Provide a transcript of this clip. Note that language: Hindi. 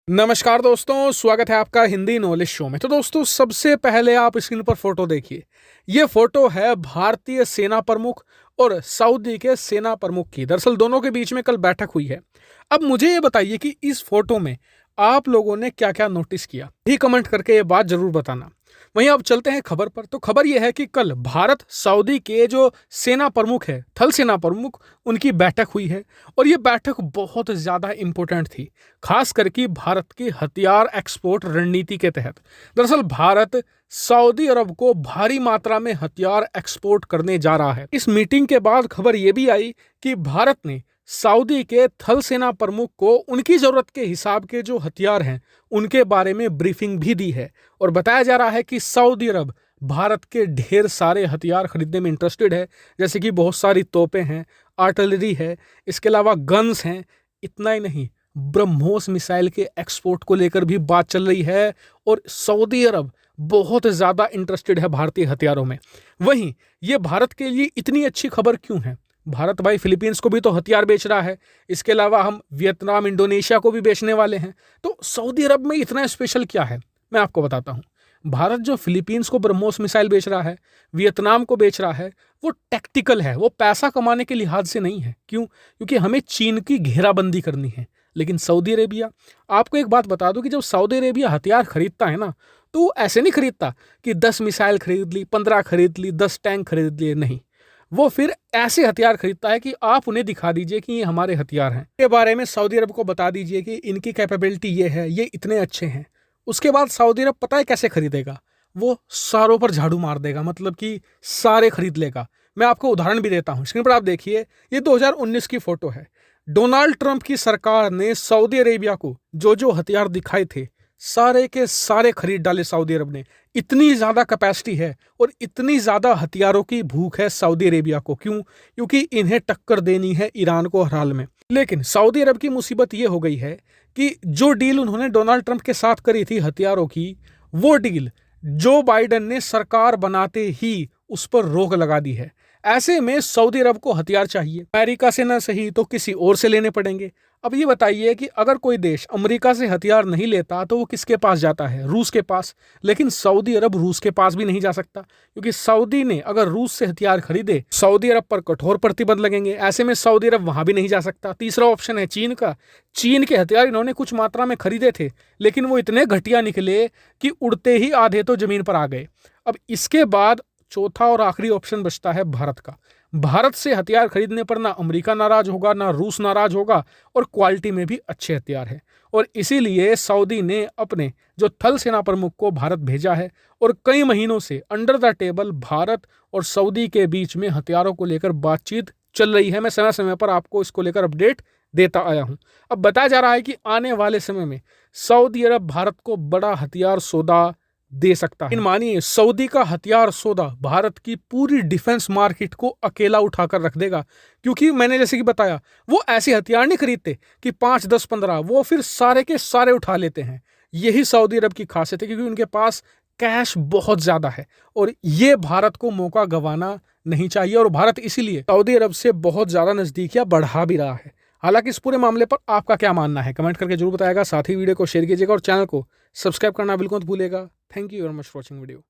नमस्कार दोस्तों, स्वागत है आपका हिंदी नॉलेज शो में। तो दोस्तों, सबसे पहले आप स्क्रीन पर फोटो देखिए। ये फोटो है भारतीय सेना प्रमुख और सऊदी के सेना प्रमुख की। दरअसल दोनों के बीच में कल बैठक हुई है। अब मुझे ये बताइए कि इस फोटो में आप लोगों ने क्या क्या नोटिस किया, ही कमेंट करके ये बात जरूर बताना। वहीं अब चलते हैं खबर पर। तो खबर यह है कि कल भारत सऊदी के जो सेना प्रमुख है, थल सेना प्रमुख, उनकी बैठक हुई है और ये बैठक बहुत ज्यादा इंपॉर्टेंट थी, खास करके भारत की हथियार एक्सपोर्ट रणनीति के तहत। दरअसल भारत सऊदी अरब को भारी मात्रा में हथियार एक्सपोर्ट करने जा रहा है। इस मीटिंग के बाद खबर यह भी आई कि भारत ने सऊदी के थल सेना प्रमुख को उनकी जरूरत के हिसाब के जो हथियार हैं उनके बारे में ब्रीफिंग भी दी है। और बताया जा रहा है कि सऊदी अरब भारत के ढेर सारे हथियार खरीदने में इंटरेस्टेड है, जैसे कि बहुत सारी तोपें हैं, आर्टिलरी है, इसके अलावा गन्स हैं। इतना ही नहीं, ब्रह्मोस मिसाइल के एक्सपोर्ट को लेकर भी बात चल रही है और सऊदी अरब बहुत ज़्यादा इंटरेस्टेड है भारतीय हथियारों में। वहीं ये भारत के लिए इतनी अच्छी खबर क्यों है? भारत भाई फिलीपींस को भी तो हथियार बेच रहा है, इसके अलावा हम वियतनाम, इंडोनेशिया को भी बेचने वाले हैं। तो सऊदी अरब में इतना स्पेशल क्या है, मैं आपको बताता हूँ। भारत जो फिलीपींस को ब्रह्मोस मिसाइल बेच रहा है, वियतनाम को बेच रहा है, वो टैक्टिकल है, वो पैसा कमाने के लिहाज से नहीं है। क्यों? क्योंकि हमें चीन की घेराबंदी करनी है। लेकिन सऊदी अरेबिया, आपको एक बात बता दूं कि जब सऊदी अरेबिया हथियार खरीदता है ना, तो ऐसे नहीं खरीदता कि 10 मिसाइल खरीद ली, 15 खरीद ली, 10 टैंक खरीद लिए। नहीं, वो फिर ऐसे हथियार खरीदता है कि आप उन्हें दिखा दीजिए कि ये हमारे हथियार हैं, के बारे में सऊदी अरब को बता दीजिए कि इनकी कैपेबिलिटी ये है, ये इतने अच्छे हैं। उसके बाद सऊदी अरब पता है कैसे खरीदेगा? वो सारों पर झाड़ू मार देगा, मतलब कि सारे खरीद लेगा। मैं आपको उदाहरण भी देता हूं, स्क्रीन पर आप देखिए। ये 2019 की फोटो है। डोनाल्ड ट्रंप की सरकार ने सऊदी अरेबिया को जो जो हथियार दिखाए थे, सारे के सारे खरीद डाले सऊदी अरब ने। इतनी ज्यादा कैपेसिटी है और इतनी ज्यादा हथियारों की भूख है सऊदी अरेबिया को। क्यों? क्योंकि इन्हें टक्कर देनी है ईरान को हर हाल में। लेकिन सऊदी अरब की मुसीबत ये हो गई है कि जो डील उन्होंने डोनाल्ड ट्रंप के साथ करी थी हथियारों की, वो डील जो बाइडेन ने सरकार बनाते ही उस पर रोक लगा दी है। ऐसे में सऊदी अरब को हथियार चाहिए, अमेरिका से ना सही तो किसी और से लेने पड़ेंगे। अब ये बताइए कि अगर कोई देश अमेरिका से हथियार नहीं लेता तो वो किसके पास जाता है? रूस के पास। लेकिन सऊदी अरब रूस के पास भी नहीं जा सकता, क्योंकि सऊदी ने अगर रूस से हथियार खरीदे, सऊदी अरब पर कठोर प्रतिबंध लगेंगे। ऐसे में सऊदी अरब वहां भी नहीं जा सकता। तीसरा ऑप्शन है चीन का। चीन के हथियार इन्होंने कुछ मात्रा में खरीदे थे, लेकिन वो इतने घटिया निकले कि उड़ते ही आधे तो जमीन पर आ गए। अब इसके बाद चौथा और आखिरी ऑप्शन बचता है भारत का। भारत से हथियार खरीदने पर ना अमेरिका नाराज होगा, ना रूस नाराज होगा, और क्वालिटी में भी अच्छे हथियार है। और इसीलिए सऊदी ने अपने जो थल सेना प्रमुख को भारत भेजा है और कई महीनों से अंडर द टेबल भारत और सऊदी के बीच में हथियारों को लेकर बातचीत चल रही है। मैं समय समय पर आपको इसको लेकर अपडेट देता आया हूं। अब बताया जा रहा है कि आने वाले समय में सऊदी अरब भारत को बड़ा हथियार सौदा दे सकता है। मानिए, सऊदी का हथियार सौदा भारत की पूरी डिफेंस मार्केट को अकेला उठाकर रख देगा। क्योंकि मैंने जैसे कि बताया, वो ऐसे हथियार नहीं खरीदते कि 5, 10, 15, वो फिर सारे के सारे उठा लेते हैं। यही सऊदी अरब की खासियत है, क्योंकि उनके पास कैश बहुत ज्यादा है और ये भारत को मौका गंवाना नहीं चाहिए। और भारत इसीलिए सऊदी अरब से बहुत ज्यादा नजदीकियां बढ़ा भी रहा है। हालांकि इस पूरे मामले पर आपका क्या मानना है, कमेंट करके जरूर बताएगा। साथ ही वीडियो को शेयर कीजिएगा और चैनल को सब्सक्राइब करना बिल्कुल मत भूलिएगा। Thank you very much for watching video.